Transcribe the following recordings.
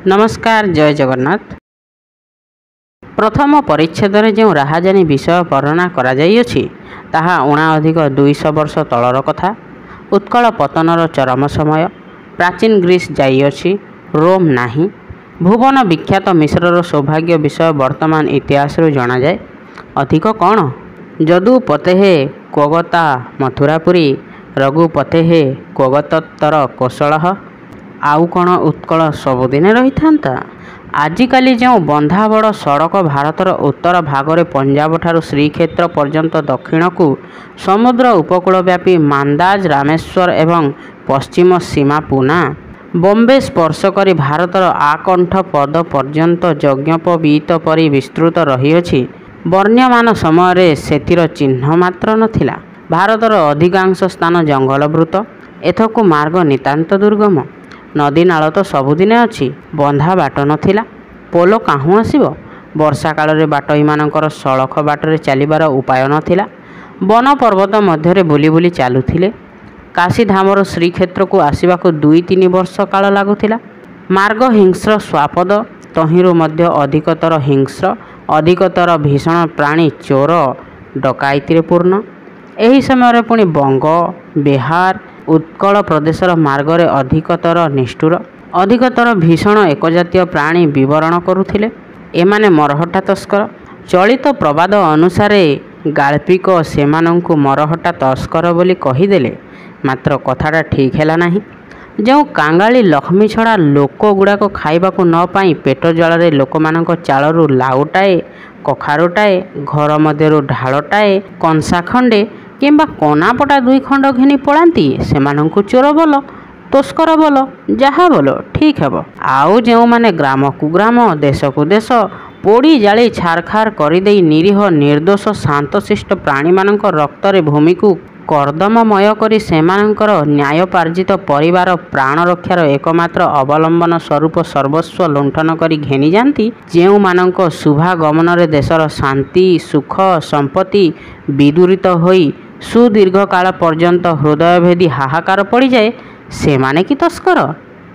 नमस्कार जय जगन्नाथ। प्रथम परिच्छेद जो राहाजानी विषय वर्णना करा जाइअछि ताहा 200 वर्ष तलर कथा। उत्कल पतनर चरम समय। प्राचीन ग्रीस जाइअछि, रोम नाही। भुवन विख्यात मिश्रर सौभाग्य विषय वर्तमान इतिहास जना जाए। अधिक कौन? जदु पतेहे क्वगता मथुरापुरी, रघुपतेहे क्वगतोत्तर कौशल। आउ कौन उत्कल सबुदिने रही था? आजिकाली जो बंधा बड़ सड़क भारतर उत्तर भागरे पंजाब ठारू श्रीक्षेत्र पर्यंत दक्षिण को समुद्र उपकूल व्यापी मांदाज, रामेश्वर एवं पश्चिम सीमा पूना, बॉम्बे स्पर्श करी भारतर आकंठ पद पर्यंत यज्ञोपवीत परि विस्तृत रहीअछि। वर्ण्यमान समय सेतिर चिन्ह मात्र नथिला। भारतर अधिकांश स्थान जंगलवृत। एथकु मार्ग नितांत दुर्गम। नदी नाल तो सबुदिने अछि। बंधा बाट नथिला। पोलो काहू आसिब? वर्षा काल बाटई मानकर सड़क बाटरे चलिबार उपाय नथिला। वन पर्वत मध्यरे बुली बुली चालुथिले। काशी धामर श्रीक्षेत्र को आसिबाकु 2-3 वर्ष काल लागुथिला। मार्ग हिंस्र स्वापद, तहिंरु मध्य अधिकतर हिंस्र, अधिकतर भीषण प्राणी चोर डकायतीरे पूर्ण। एही समय पुणी बंग, बिहार, उत्कल प्रदेशर मार्गरे अधिकतर निष्ठुर, अधिकतर भीषण एकजातीय प्राणी विवरण करुथिले। एमाने मरहट्टा तस्कर। चलित प्रबाद अनुसारे गाल्पिक सेमानंकु मरहट्टा तस्कर बोली कहीदेले, मात्र कथाटा ठीक हैला नाही। जो कांगाली लक्ष्मी छड़ा लोक गुड़ाक खाइबाकु न पाई पेट जलरे लोकमानंक चालरू लाउटाए, कखारुटाए, घर मध्यरु ढालटाए, कंसा खंडे किंबा कनापटा 2 खंड घिनी पलांती, सेमानंकु चोर बोल, तस्कर बोल, जहा बोल ठीक हेब। आउ जो माने ग्राम कु ग्राम, देश कु देश पोड़ी जाली छारखार करिदेई निरीह निर्दोष शांतशिष्ट प्राणी मानंक रक्तरे भूमि को कर्दममय करी सेमानंकर न्यायोपार्जित परिवार प्राण रक्षार एकमात्र अवलंबन स्वरूप सर्वस्व लुंठन करी घेनी जाती, जेउ मानंक शुभागमन देशर शांति सुख संपत्ति विदूरित होई सुदीर्घ काल पर्यंत हृदयभेदी हाहाकार पड़ जाए, सेमाने कि तस्कर?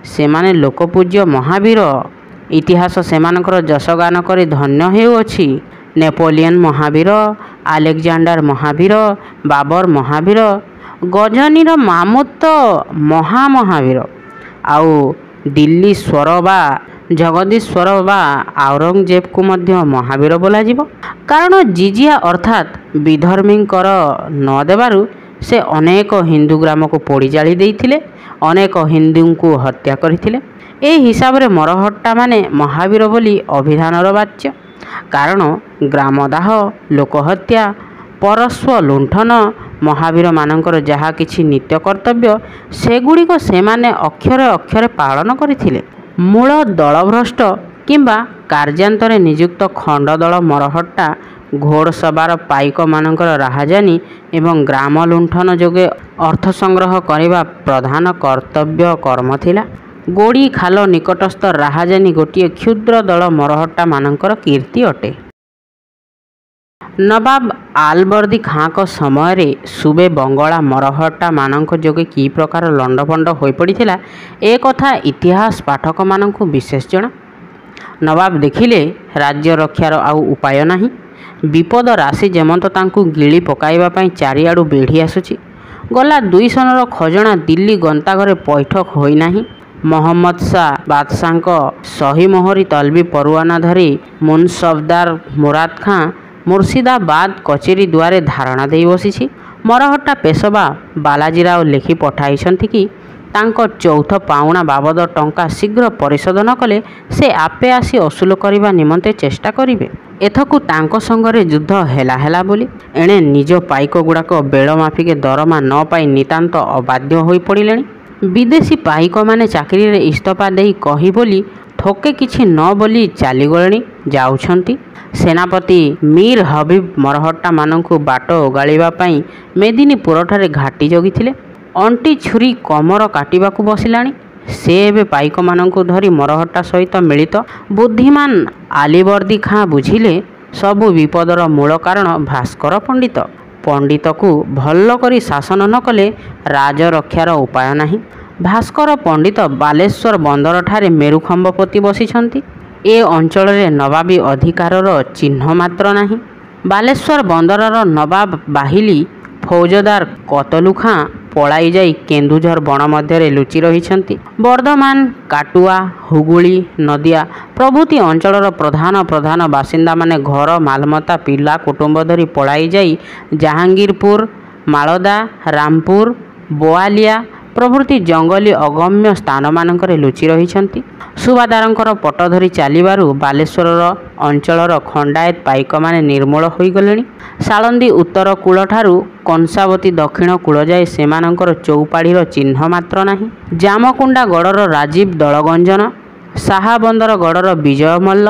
सेमाने लोकपूज्य महावीर। इतिहास सेमानकर जशगान करी धन्य हेउअछि। नेपोलियन महावीर, आलेक्जांडर महावीर, बाबर महावीर, गजनीर मामुत महामहावीर, आउ दिल्ली स्वर बा जगदीश्वर बा औरंगजेब को मध्य महावीर बोला जीव। कारण जिजिया अर्थात विधर्मींकर न देबारु से अनेक हिंदू ग्राम को पोड़ी जाली देइथिले, अनेक हिंदू को हत्या करथिले। ए हिसाब रे मरहट्टा माने महावीर बोली अभिधानर वाच्य। कारण ग्रामदाह, लोकहत्या, परस्व लुंठन, महावीर मानकर जहा किछि नित्य कर्तव्य सेगुड़िक सेमाने अक्षरे अक्षरे पालन करथिले। मूल दलभ्रष्ट किंबा कार्यांतरे नियुक्त खंडदल मरहट्टा घोड़सवार पाइक मानकर राहाजानी एवं ग्राम लुंठन जोगे अर्थ संग्रह करने प्रधान कर्तव्य कर्म थिला। गोड़ी खाल निकटस्थ राहाजानी गोटे क्षुद्र दल मरहट्टा मानकर कीर्ति अटे। नवाब आलबर्दी खाँ को समय रे सुबे बंगला मरहट्टा मानक जोगे की प्रकार लंडभंड हो पड़ता ए कथा इतिहास पाठक मानक विशेष जना। नवाब देखिले राज्य रक्षार आउ उपाय नाही। विपद राशि जेमंत तांकु गिली पकाइबा पई चारिआडू बेढ़ी आसुची। गला 2 सनर खजना दिल्ली गंताघरे पैठक होई नाही। मोहम्मद शाह बादशाह सही मोहरी तलबी परुआना धरी मुनसबदार मुराद खाँ मुर्शिदाबाद कचेरी द्वारे धारणा दे बसी। मरहट्टा पेशवा बालाजीराव लिखि पठाइछन्ति कि तांको चौथ पाउणा बाबद टंका शीघ्र परिशोध न कले से आपे आसी असुल करने निमंते चेष्टा करिवे। एथकु तांको संगरे युद्ध हेला बोली एणे निज पाइक गुड़ाक बेल माफिके दरमा न पाई नितांत अबाध्य होई पड़िलेଣି। विदेशी पाइक माने चाकरी रे इस्तफा देई कही बोली थोके किछि न बोली चलीगले जाउछंती। सेनापति मीर हबीब मरहट्टा मानंकु बाट ओगाळिबा पई मेदिनीपुर ठारे घाटी जगिथिले। अंटी छुरी कमर काटिबाकू बसिलाणी। से एबे पाइक मानंकु धरी मरहट्टा सहित मिलित। बुद्धिमान आलीवर्दी खाँ बुझिले सबु विपदर मूल कारण भास्कर पंडित। पंडित को भल करी शासन न कले राज रक्षार उपाय नाही। ଭାସ୍କର ପଣ୍ଡିତ ବାଲେଶ୍ୱର ବନ୍ଦରଠାରେ ମେରୁଖମ୍ବ ପୋତି ବସିଛନ୍ତି। ଏ ଅଞ୍ଚଳରେ ନବାବୀ ଅଧିକାରର ଚିହ୍ନ ମାତ୍ର ନାହିଁ। ବାଲେଶ୍ୱର ବନ୍ଦରର ନବାବ ବାହିଲି ଫୌଜଦାର କତଲୁ ଖାଁ ପଳାଇ ଯାଇ କେନ୍ଦୁଝର ବଣ ମଧ୍ୟରେ ଲୁଚି ରହିଛନ୍ତି। ବର୍ଦ୍ଧମାନ, କାଟୁଆ, ହୁଗୁଳି, ନଦିଆ ପ୍ରଭୃତି ଅଞ୍ଚଳର ପ୍ରଧାନ ବାସିନ୍ଦାମାନେ ଘର ମାଲମତା ପିଲା କୁଟୁମ୍ବ ଧରି ପଳାଇ ଯାଇ ଜାହାଙ୍ଗୀରପୁର, ମାଳଦା, ରାମପୁର, ବୋଆଲିଆ ପ୍ରଭୃତି ଜଙ୍ଗଲୀ ଅଗମ୍ୟ ସ୍ଥାନମାନଙ୍କରେ ଲୁଚି ରହିଛନ୍ତି। ସୁବାଦାରଙ୍କର ପଟ ଧରି ଚାଲିବାରୁ ବାଲେଶ୍ୱର ଅଞ୍ଚଳର ଖଣ୍ଡାୟତ ପାଇକମାନେ ନିର୍ମୂଳ ହୋଇଗଲେଣି। ସାଳନ୍ଦୀ ଉତ୍ତର କୂଳଠାରୁ କଂସାବତୀ ଦକ୍ଷିଣ କୂଳ ଯାଏ ସେମାନଙ୍କର ଚୌପାଢ଼ିର ଚିହ୍ନ ମାତ୍ର ନାହିଁ। ଜାମକୁଣ୍ଡା ଗଡ଼ର ରାଜୀବ ଦଳଗଞ୍ଜନ, ଶାହାବନ୍ଦର ଗଡ଼ର ବିଜୟ ମଲ୍ଲ,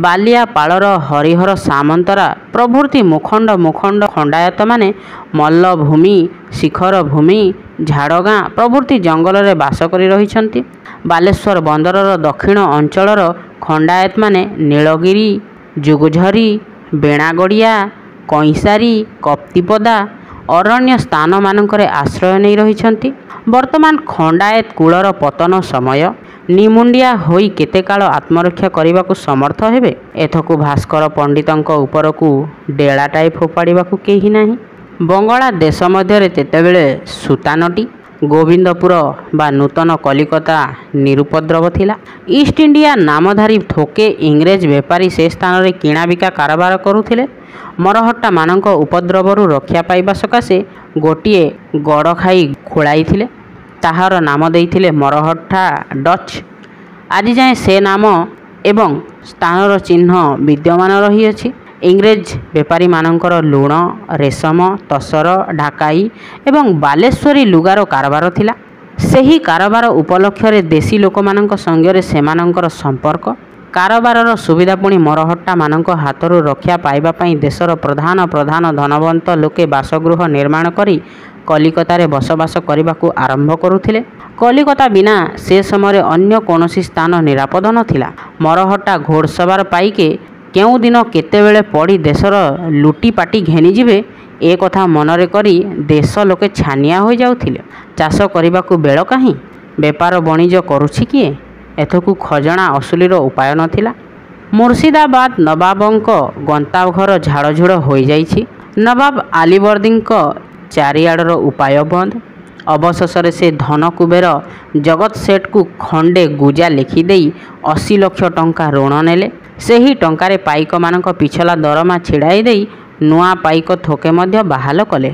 ବାଲିଆପାଳର ହରିହର ସାମନ୍ତରା ପ୍ରଭୃତି ମୁଖଣ୍ଡ ଖଣ୍ଡାୟତମାନେ ମଲ୍ଲଭୂମି, ଶିଖରଭୂମି, ଝାଡ଼ଗାଁ ପ୍ରଭୃତି ଜଙ୍ଗଲରେ ବାସ କରି ରହିଛନ୍ତି। ବାଲେଶ୍ୱର ବନ୍ଦରର ଦକ୍ଷିଣ ଅଞ୍ଚଳର ଖଣ୍ଡାୟତମାନେ ନୀଳଗିରି, ଯୁଗଝରି, ବେଣାଗଡ଼ିଆ, କଇଁସାରି, କପ୍ତିପଦା ଅରଣ୍ୟ ସ୍ଥାନମାନଙ୍କରେ ଆଶ୍ରୟ ନେଇ ରହିଛନ୍ତି। ବର୍ତ୍ତମାନ ଖଣ୍ଡାୟତ କୁଳର ପତନ ସମୟ। ନିମୁଣ୍ଡିଆ ହୋଇ କେତେ କାଳ ଆତ୍ମରକ୍ଷା କରିବାକୁ ସମର୍ଥ ହେବେ? ଏଥକୁ ଭାସ୍କର ପଣ୍ଡିତଙ୍କ ଉପରକୁ ଡେଳାଟାଏ ଫୋପାଡ଼ିବାକୁ କେହି ନାହିଁ। ବଙ୍ଗଳା ଦେଶ ମଧ୍ୟରେ ତେତେବେଳେ ସୁତାନଟି, ଗୋବିନ୍ଦପୁର ବା ନୂତନ କଲିକତା ନିରୁପଦ୍ରବ ଥିଲା। ଇଷ୍ଟ ଇଣ୍ଡିଆ ନାମଧାରୀ ଥୋକେ ଇଂରେଜ ବେପାରୀ ସେ ସ୍ଥାନରେ କିଣାବିକା କାରବାର କରୁଥିଲେ। ମରହଟ୍ଟାମାନଙ୍କ ଉପଦ୍ରବରୁ ରକ୍ଷା ପାଇବା ସକାଶେ ଗୋଟିଏ ଗଡ଼ଖାଇ ଖୋଳାଇଥିଲେ। ତାହାର ନାମ ଦେଇଥିଲେ ମରହଟ୍ଟା ଡଚ୍। ଆଜିଯାଏଁ ସେ ନାମ ଏବଂ ସ୍ଥାନର ଚିହ୍ନ ବିଦ୍ୟମାନ ରହିଅଛି। ଇଂରେଜ ବେପାରୀମାନଙ୍କର ଲୁଣ, ରେଶମ, ତସର, ଢାକାଇ ଏବଂ ବାଲେଶ୍ୱରୀ ଲୁଗାର କାରବାର ଥିଲା। ସେହି କାରବାର ଉପଲକ୍ଷରେ ଦେଶୀ ଲୋକମାନଙ୍କ ସଙ୍ଗରେ ସେମାନଙ୍କର ସମ୍ପର୍କ। କାରବାରର ସୁବିଧା ପୁଣି ମରହଟ୍ଟାମାନଙ୍କ ହାତରୁ ରକ୍ଷା ପାଇବା ପାଇଁ ଦେଶର ପ୍ରଧାନ ଧନବନ୍ତ ଲୋକେ ବାସଗୃହ ନିର୍ମାଣ କରି କଲିକତାରେ ବସବାସ କରିବାକୁ ଆରମ୍ଭ କରୁଥିଲେ। କଲିକତା ବିନା ସେ ସମୟରେ ଅନ୍ୟ କୌଣସି ସ୍ଥାନ ନିରାପଦ ନଥିଲା। ମରହଟ୍ଟା ଘୋଡ଼ସବାର ପାଇକେ କେଉଁଦିନ କେତେବେଳେ ପଡ଼ି ଦେଶର ଲୁଟିପାଟି ଘେନିଯିବେ ଏ କଥା ମନରେ କରି ଦେଶ ଲୋକେ ଛାନିଆ ହୋଇଯାଉଥିଲେ। ଚାଷ କରିବାକୁ ବେଳ କାହିଁ? ବେପାର ବଣିଜ କରୁଛି କିଏ? ଏଥକୁ ଖଜଣା ଅସୁଲିର ଉପାୟ ନଥିଲା। ମୁର୍ସିଦାବାଦ ନବାବଙ୍କ ଗନ୍ତାଘର ଝାଡ଼ଝୁଡ଼ ହୋଇଯାଇଛି। ନବାବ ଆଲିବର୍ଦୀଙ୍କ ଚାରିଆଡ଼ର ଉପାୟ ବନ୍ଦ। ଅବଶେଷରେ ସେ ଧନ କୁବେର ଜଗତ ସେଠକୁ ଖଣ୍ଡେ ଗୁଜା ଲେଖିଦେଇ 80 ଲକ୍ଷ ଟଙ୍କା ଋଣ ନେଲେ। ସେହି ଟଙ୍କାରେ ପାଇକମାନଙ୍କ ପିଛଲା ଦରମା ଛିଡ଼ାଇ ଦେଇ ନୂଆ ପାଇକ ଥୋକେ ମଧ୍ୟ ବାହାଲ କଲେ।